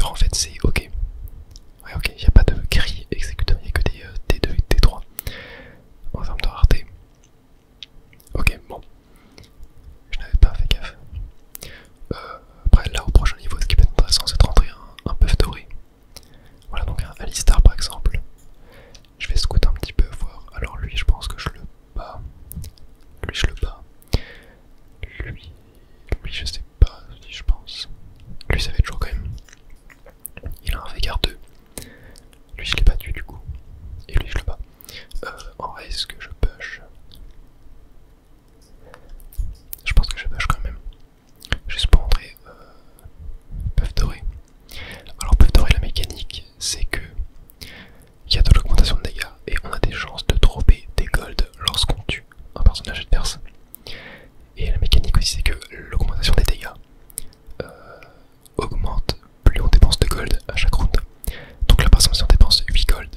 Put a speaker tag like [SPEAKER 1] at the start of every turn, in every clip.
[SPEAKER 1] exécuteur en fait c'est ok. Ouais ok, il n'y a pas de gris exécuteur, il n'y a que des T2 et T3 en termes de rareté. Ok bon, je n'avais pas fait gaffe. Après là au prochain niveau ce qui peut être intéressant c'est de rentrer un buff doré. Voilà donc un Alistar par exemple. Je vais scout un petit peu voir. Alors lui je pense que je le bats. Lui je le bats. Lui je sais pas si je pense. Lui ça va être chaud quand même. Il a un Veigar 2. Lui je l'ai battu du coup. Et lui je le bats. En vrai est-ce que je push? Je pense que je push quand même. Juste pour rentrer buff doré. Alors buff doré la mécanique c'est que il y a de l'augmentation de dégâts et on a des chances de dropper des gold lorsqu'on tue un personnage adverse. Et la mécanique aussi c'est que l'augmentation des dégâts augmente plus on dépense de gold à chaque round. Donc là par exemple si on dépense 8 gold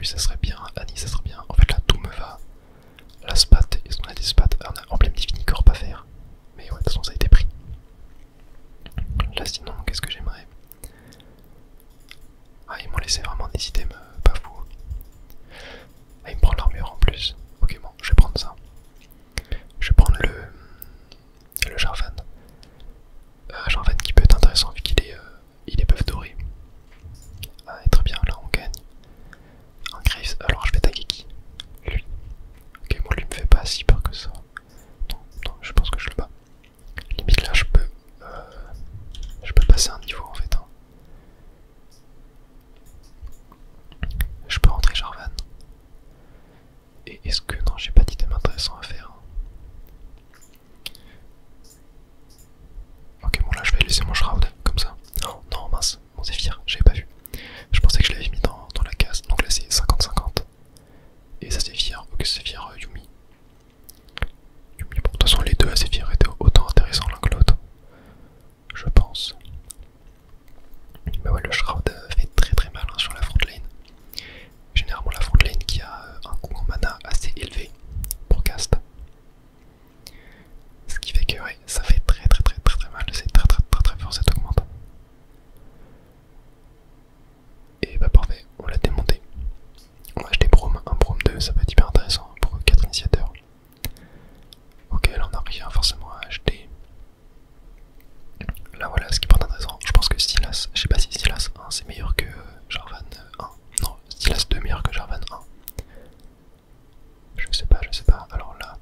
[SPEAKER 1] ça serait bien. Annie, ça serait bien. En fait, là, tout me va. La spat, est-ce qu'on a des spats? Ah, on a emblème divini corps pas faire. Mais ouais, de toute façon, ça a été pris. Là, sinon, qu'est-ce que j'aimerais? Ah, ils m'ont laissé vraiment des items pas fous. Ah, il me prend l'armure en plus. Ok, bon, je vais prendre ça. Je vais prendre le Jarvan. Jarvan qui peut être intéressant vu il est bœuf doré. Ah, et très bien, là on gagne. Un Graves, alors je vais taguer qui? Lui. Ok, bon, lui me fait pas si peur que ça. Non, non, je pense que je le bats. Limite là, je peux passer un niveau en fait. Hein. Je peux rentrer Jarvan. Et est-ce que. Non, j'ai pas d'item intéressant à faire. Ok, bon, là je vais laisser mon Shroud comme ça. Oh, non, mince, mon Zephyr, j'avais pas vu. Je pensais que je l'avais mis dans la case. Donc là c'est 50-50. Et ça Zephyr, ok, Zephyr Yumi. Yumi, bon, de toute façon les deux à Zephyr étaient autant intéressants l'un que l'autre. Je pense. Mais ouais, le Shroud fait très très mal hein, sur la front lane. Généralement la front lane qui a un coût en mana assez élevé pour cast. Ce qui fait que ouais, ça fait très mal, c'est très fort cette augmente. Et bah parfait, on l'a démonté. On va acheter Brome, un Brome 2, ça peut être hyper intéressant pour 4 initiateurs. Ok, là on n'a rien forcément à acheter. Là voilà, ce qui peut être intéressant, je pense que Sylas, je sais pas si Sylas 1 c'est meilleur que Jarvan 1. Non, Sylas 2 meilleur que Jarvan 1. Je sais pas, alors là,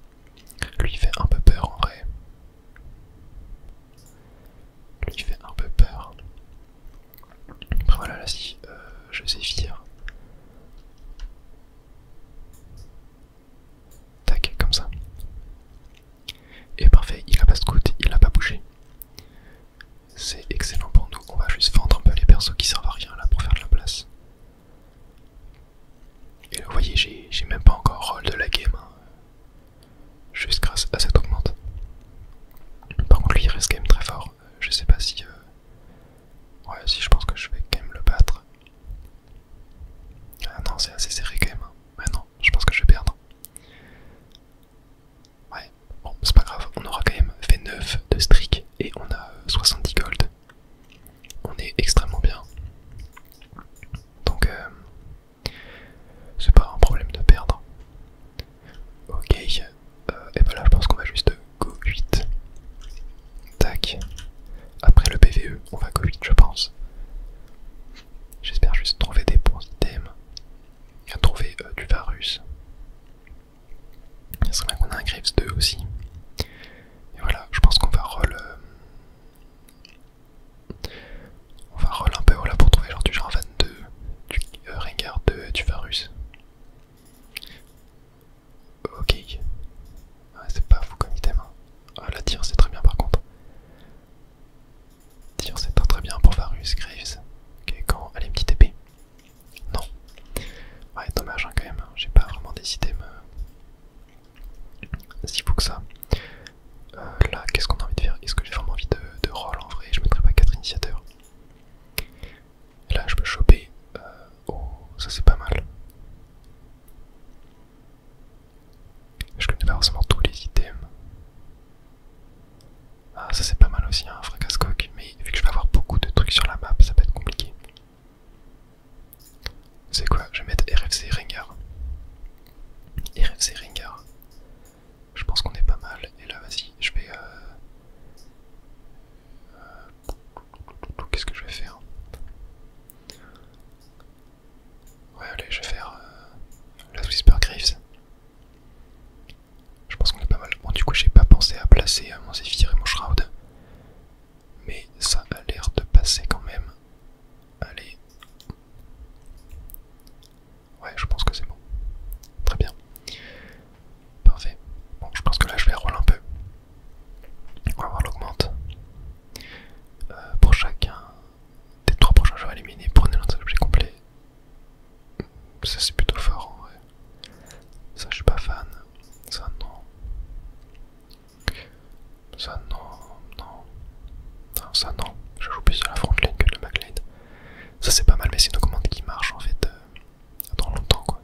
[SPEAKER 1] lui il fait un peu peur en vrai. Lui il fait un peu peur. Après voilà, là si je Zephyr. Tac, comme ça. Et parfait, il a pas scout, il a pas bougé. C'est excellent pour nous, on va juste vendre un peu les persos qui servent à rien là pour faire de la place. Et là vous voyez, j'ai même pas encore roll de la game. Hein. Juste grâce à cette augmente. Par contre lui il reste quand même très fort. Je sais pas si... Ouais si je pense que je vais quand même le battre. Ah non c'est assez serré quand même. Hein. Ouais non, je pense que je vais perdre. Ouais, bon c'est pas grave, on aura quand même fait 9 de streak et on a 70 gold. On est extrêmement bien. Donc c'est pas un problème de perdre. Ok, et bah là je pense qu'on va juste go 8. Tac. Après le PVE, on va go 8 je pense. J'espère juste trouver des bons items. Et trouver du Varus. Il serait bien qu'on a un Graves 2 aussi. Et voilà, je pense qu'on va roll. On va roll un peu voilà, pour trouver genre du Jarvan 2, du Rengar 2, du Varus. Ok. Ouais, c'est pas fou comme item. Hein. Ah, la tire c'est très bien par contre. Tire c'est très bien pour Varus, Graves. Ok, quand. Allez, une petite épée. Non. Ouais, dommage hein, quand même. J'ai pas vraiment des items si fou que ça. Là, qu'est-ce qu'on a envie de faire? Est-ce que j'ai vraiment envie de roll en vrai? Je mettrais pas 4 initiateurs. Et là, je peux choper. Oh, ça c'est pas mal. Je connais pas forcément tous les items. Ah, ça c'est pas mal aussi, un fracascoque. Mais vu que je vais avoir beaucoup de trucs sur la map, ça peut être compliqué. C'est quoi? Je vais mettre RFC Rengar. RFC Rengar. Je pense qu'on est pas mal. Et là, vas-y, je vais. Qu'est-ce que je vais faire? Ouais, allez, je vais faire la Whisper Graves. Je pense qu'on est pas mal. Bon, du coup, j'ai pas pensé à placer mon Zephyr et mon Shroud. Mais ça a l'air de passer quand même. Allez. Ouais, je pense que c'est bon. Très bien. Parfait. Bon, je pense que là, je vais roll un peu. On va voir l'augmente. Pour chacun des 3 prochains joueurs éliminés, prenez l'un des objets complets. Ça, c'est plutôt fort en vrai. Ça, je suis pas fan. Ça, non. Ça, non. Non, ça, non. Je joue plus de la front lane que de la back lane. Ça, c'est pas mal, mais c'est une commande qui marche en fait dans longtemps quoi.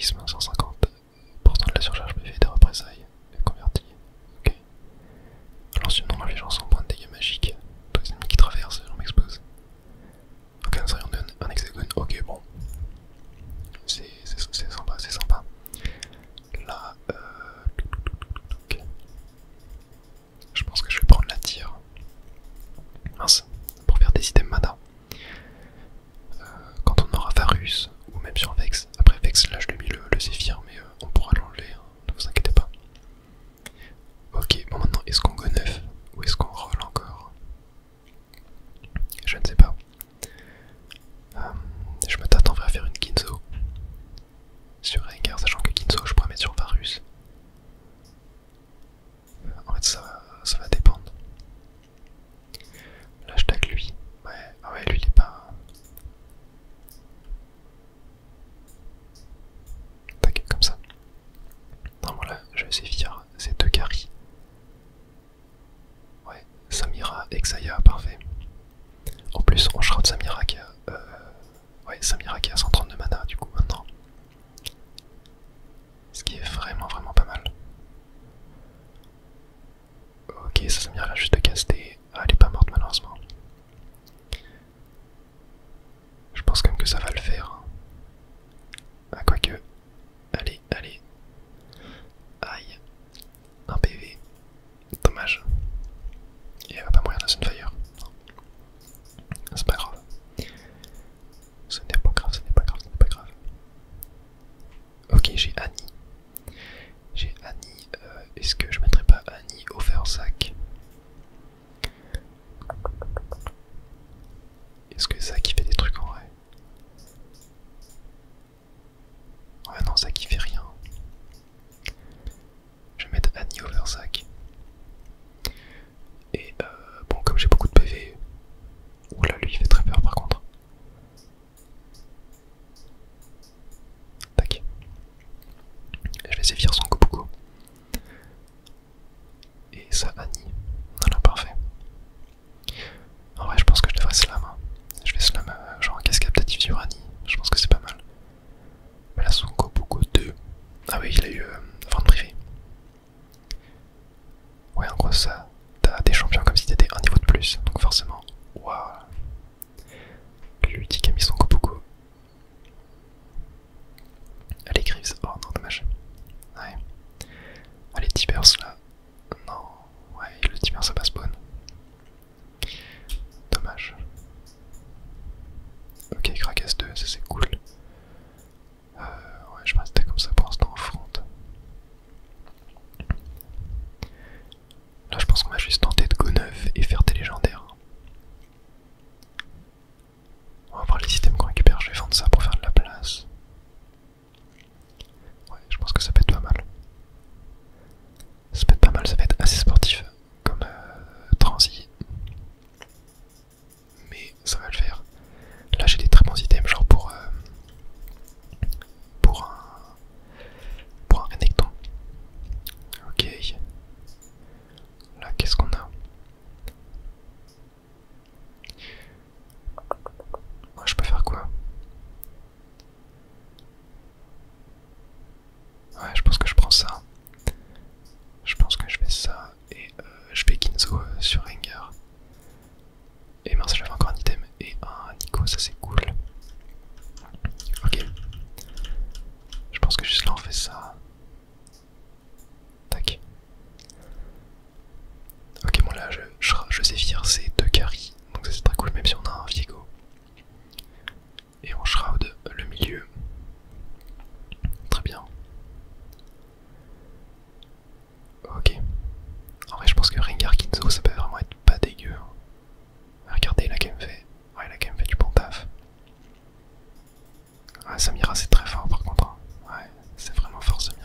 [SPEAKER 1] charisme, 150% de la surcharge PV des représailles est convertie. Ok. Lance une nombre d'intelligence en points de dégâts magiques. Tous les ennemis qui traversent, on m'expose. Ok, nous serions un hexagone. Ok, bon. C'est sympa, c'est sympa. Là, ok. Je pense que je vais prendre la tire. Mince, pour faire des items mana. Quand on aura Varus, ou même sur Vex. Après Vex, là je lui ai mis le Zéphyr, mais on pourra l'enlever, hein, ne vous inquiétez pas. Ok, bon maintenant, est-ce qu'on go 9 ou est-ce qu'on roll encore? Je ne sais pas. Je me tâte en vrai à faire une Kinzo sur Rengar, sachant que Kinzo je pourrais mettre sur Varus. En fait ça va dépendre. Là je tag lui. Ouais, ah ouais, lui il est pas... Tac, comme ça. Non voilà, je vais Zéphyr, c'est 2 carry. Ouais, Samira et Xayah, parfait. En plus on shroud Samira qui a... Ouais, Samira qui a 132 mana du coup maintenant. Ce qui est vraiment pas mal. Ok, ça Samira l'a juste casté. Ah, elle est pas morte malheureusement. Je pense quand même que ça va le faire. Ah, quoique. Allez, allez. Aïe. Un PV. Dommage. Et elle va pas mourir dans une fire. C'est pas grave. Ce n'est pas grave, ce n'est pas grave, ce n'est pas grave. Ok, j'ai Annie. J'ai Annie. Est-ce que je mettrais pas Annie au Versac? Est-ce que Zach il fait des trucs en vrai? Ouais non, Zach il fait rien. Je vais mettre Annie au Versac. Et bon, comme j'ai beaucoup de PV... Oula, lui il fait très peur par contre. Tac. Je vais Zéphyr son Gobuko. Et ça, Annie. Voilà, parfait. En vrai, je pense que je devrais slam. Hein. Je vais slam genre un casque adaptatif sur Annie. Je pense que c'est pas mal. Mais là, son Gobuko 2. Ah oui, il a eu vente privée. Ouais, en gros, ça. T'as des champions comme si t'étais un niveau de plus. Donc forcément. Waouh. L'ulti qui a mis son Gobuko. Allez, Greaves. Oh non, dommage. Ouais. Allez, Tibers là. Non. Ouais, le Tibers ça passe spawn. Dommage. Ok, Krakas 2, ça c'est cool. Ouais, je vais rester comme ça pour l'instant en front. Là, je pense qu'on va juste tenter de go 9 et faire des légendaires. On va voir les items qu'on récupère, je vais vendre ça pour faire de la place. Ouais, je pense que ça peut être pas mal. Ça peut être pas mal, ça va être assez sportif comme transi. Mais ça va le faire. Là j'ai des très bons items genre pour un Renekton. Ok. Là qu'est-ce qu'on a? Ouais, je peux faire quoi? Ouais, je pense que je prends ça. Je pense que je fais ça et je fais Kinzo sur Rengar. Et mince, j'avais encore un item et un Nico, ça c'est cool. Ok. Je pense que juste là on fait ça. Tac. Ok, bon là je Zéphyr, c'est 2 carry. Donc ça c'est très cool, même si on a un Viego. Et on shroud le milieu. Très bien. Ok. En vrai, je pense que Rengar Kinzo ça peut vraiment être pas dégueu. Regardez, il a quand même fait. Ouais, il a quand même fait du bon taf. Ouais, Samira c'est très fort par contre. Hein. Ouais, c'est vraiment fort Samira.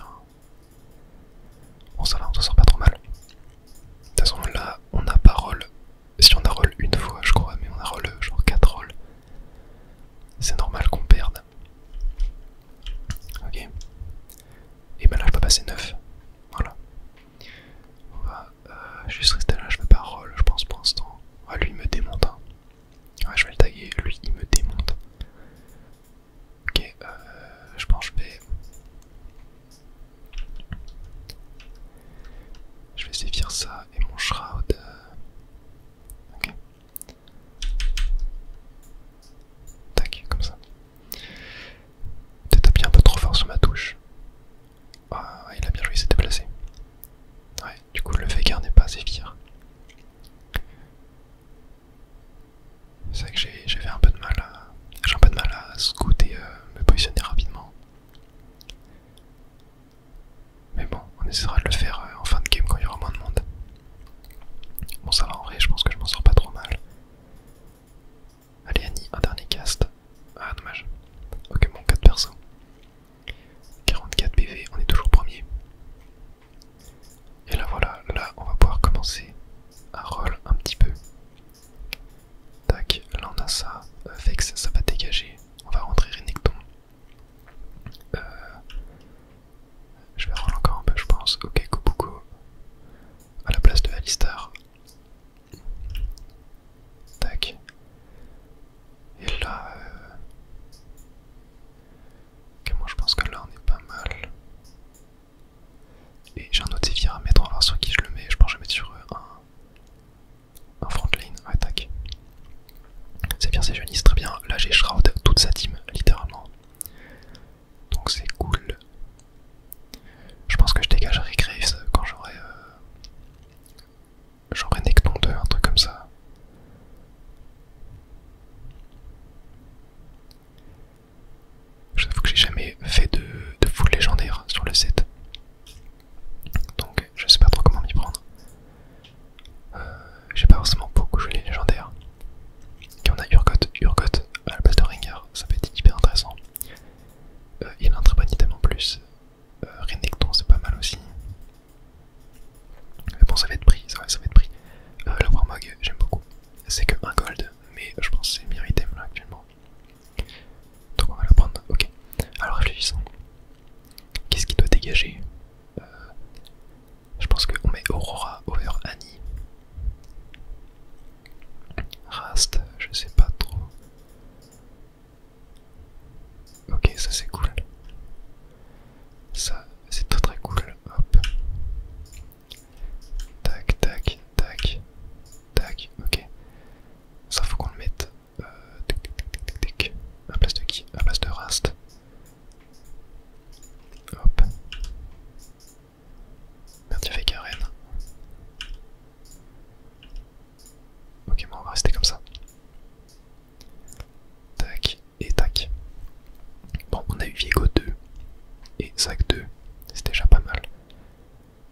[SPEAKER 1] essaiera de le faire en fin de game quand il y aura moins de monde. Bon ça va en vrai, je pense que je m'en sors pas trop mal. Allez Annie, un dernier cast. Ah dommage. Ok bon, 4 persos. 44 PV, on est toujours premier. Et là voilà, là on va pouvoir commencer à roll un petit peu. Tac, là on a ça. Vex, ça va dégager. On va rentrer Renekton. Je vais roll encore un peu je pense. Ok, Kobuko à la place de Alistar. Tac. Et là... ok, moi je pense que là on est pas mal. Et j'ai un autre Zephyr à mettre, on va voir sur qui je le mets. Je pense que je vais mettre sur un front lane. Ouais, tac. Zephyr c'est jeunisse, très bien. Là j'ai Shroud, toute sa team, littéralement. Donc c'est cool. Je pense que je dégagerai Graves quand j'aurai Necton 2, un truc comme ça. J'avoue que j'ai jamais fait de full légendaire sur le set. Donc je sais pas trop comment m'y prendre. J'ai pas forcément beaucoup joué les légendaires. Et on a Urgot à la place de Rengar, ça peut être hyper intéressant. Il a un très bon item en plus. Renekton c'est pas mal aussi. Mais bon ça va être pris, ça va être pris. Le Warmog j'aime beaucoup. C'est que 1 gold, mais je pense que c'est le meilleur item là actuellement. Donc on va la prendre, ok. Alors réfléchissons. Qu'est-ce qui doit dégager? Je pense qu'on met Aurora over Annie. Rast, je sais pas trop. Ok, ça c'est cool. Ça c'est très très cool. Hop. Tac, tac, tac. Tac, ok. Ça faut qu'on le mette. Tic, tic, tic, tic, tic. À place de qui? À place de Rast. Hop. Merde, il fait Karen. Ok, bon, on va rester comme ça. Tac, et tac. Bon, on a eu Viego 2 et Zac 2. C'est déjà pas mal.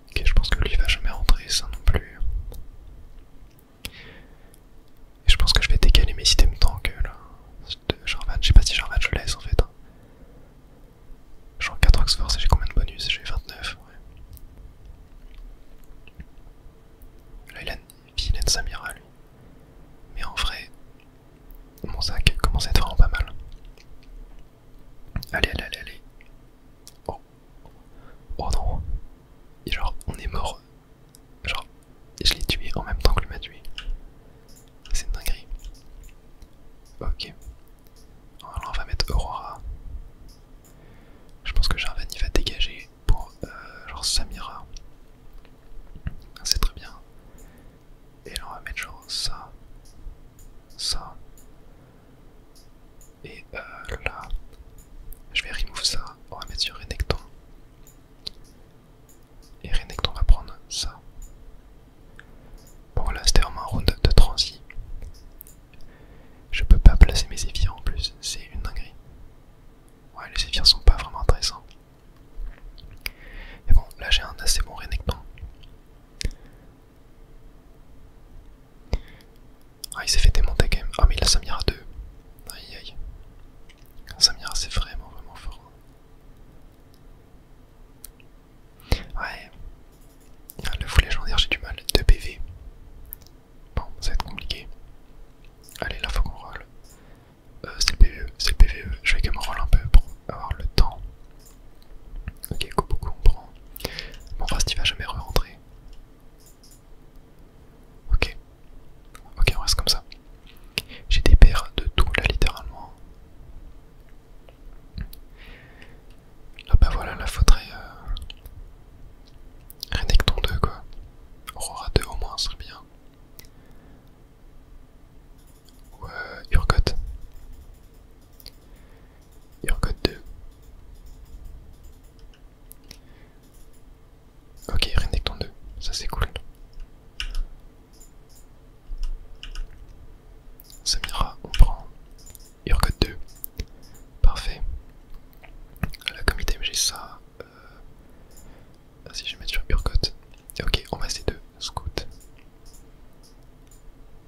[SPEAKER 1] Ok, je pense que lui va jamais rentrer, ça non plus. Et je pense que je vais décaler mes items tank là. Jarvan, je sais pas si Jarvan je laisse en fait. Hein. Genre 4 Oxforce et j'ai combien de bonus? J'ai 29. Ouais. Là il a une vilaine Samira lui. Mais en vrai, mon Zac commence à être vraiment pas mal. Allez, allez, allez, allez. Oh. Oh non. Et genre, on est mort. Genre, je l'ai tué en même temps que lui m'a tué. C'est une dinguerie. Ok. Alors on va mettre Aurora. Je pense que Jarvan il va dégager pour genre Samira. C'est très bien. Et là on va mettre genre ça. Ça. Et là. Je vais remove ça. On va mettre sur Renekton. Et Renekton va prendre ça. Bon là c'était vraiment un round de transi. Je peux pas placer mes Zephyrs en plus, c'est une dinguerie. Ouais, les Zephyrs sont pas vraiment intéressants. Mais bon, là j'ai un assez bon Renekton. Ah, il s'est fait démonter quand même. Ah, mais il a Samira 2. Aïe aïe. Samira c'est vraiment vraiment fort. Ouais. Le full légendaire j'ai du mal. 2 PV. Bon, ça va être compliqué. Allez, là faut qu'on roll. C'est le PVE, c'est le PVE. Je vais quand même roll un peu pour avoir le temps. Ok, beaucoup on prend. Bon, Rast il va jamais re-rentrer. Ok. Ok, on reste comme ça. J'ai des paires de tout là littéralement. Là bah voilà, là faudrait Renekton 2 quoi. Aurora 2 au moins, ce serait bien. Ou Urgot. Urgot 2. Ok, Renekton 2, ça c'est cool. Samira, on prend Urgot 2. Parfait. Là, comme item, j'ai ça. Vas-y, je vais mettre sur Urgot. Ok, on va essayer de scout.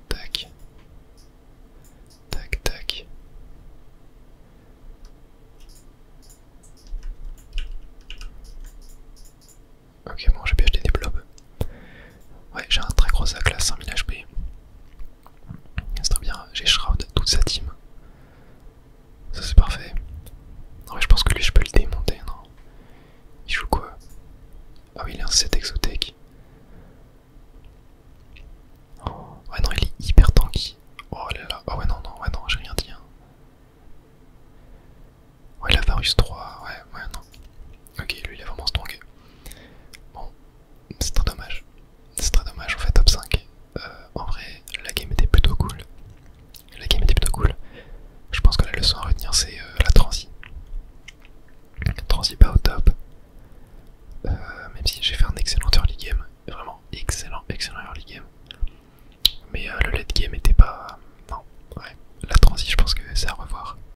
[SPEAKER 1] Tac. Tac, tac. Ok, bon, j'ai pu acheter des blobs. Ouais, j'ai un très gros sac là, 5000 HP. C'est très bien, j'ai Shroud, toute sa team. Ça c'est parfait. Non mais je pense que lui je peux le démonter, non? Il joue quoi? Ah oui, il a un 7 exotech. Oh, ouais non, il est hyper tanky. Oh là là, oh ouais non, non, ouais non, j'ai rien dit. Hein. Ouais, la Varus 3, ouais, ouais non. Ok, lui il est vraiment strong. Bon, c'est très dommage. C'est très dommage, on fait top 5. En vrai, la game était plutôt cool. La game était plutôt cool. Je pense que la leçon à retenir c'est la transi. Transi pas au top. Même si j'ai fait un excellent early game. Vraiment excellent early game. Mais le late game